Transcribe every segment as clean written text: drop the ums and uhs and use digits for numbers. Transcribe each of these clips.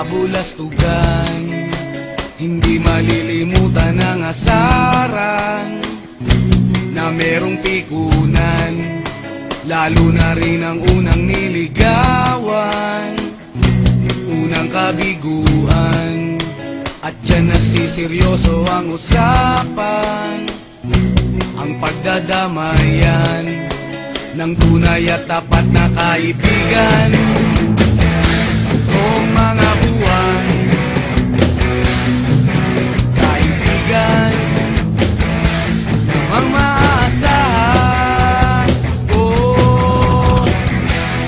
kabulastugan. Hindi malilimutan ang asaran na merong pikunan, lalo na rin ang unang niligawan, unang kabiguan. At dyan nasiseryoso ang usapan, ang pagdadamayan ng tunay at tapat na kaibigan. Kung mga buwan, kaibigan namang maaasahan. Oh,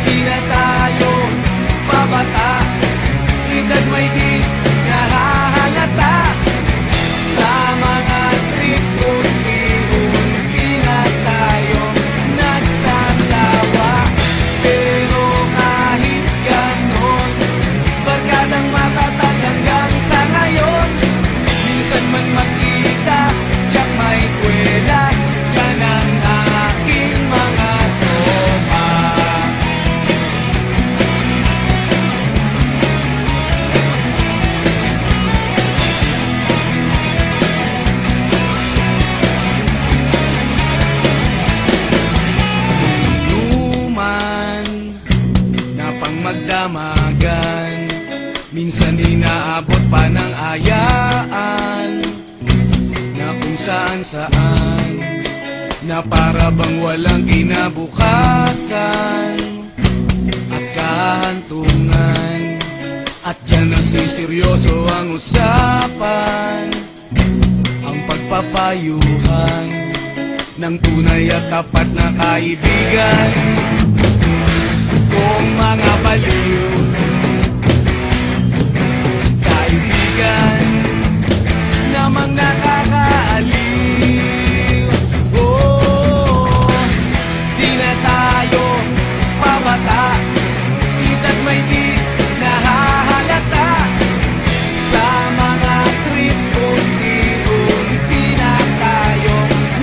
di na tayo babata, edad may di nahahalata. Sa mga trip unti-unti na tayo nagsasawa. Pero kahit ganon, barkadang matatag hanggang sa ngayon. Minsan man magkita, tiyak may kwela, yan ang aking mga tropa. Inuman na pang magdamagan, minsan inaabot pa ng ayaan, na kung saan-saan, na para bang walang kinabukasan at kahantungan. At dyan nasiseryoso ang usapan, ang pagpapayuhan ng tunay at tapat na kaibigan. Kung mga baliw, kaibigan namang nakakaaliw. Oh, di na tayo pabata, edad may di nahahalata. Sa mga trip unti-unti na tayo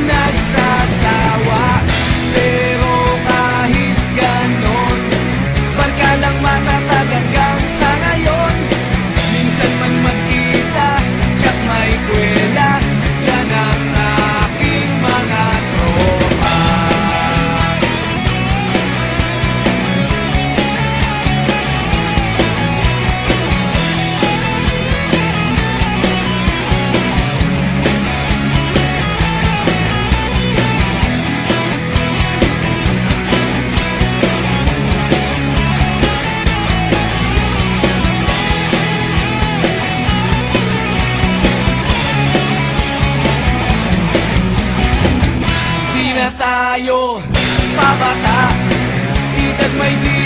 nagsasawa. Pero kahit ganon, barkadang matatag hanggang sa ngayon. Minsan man magkita, tiyak may kwela, yan ang aking mga tropa. Di na tayo pabata, edad may di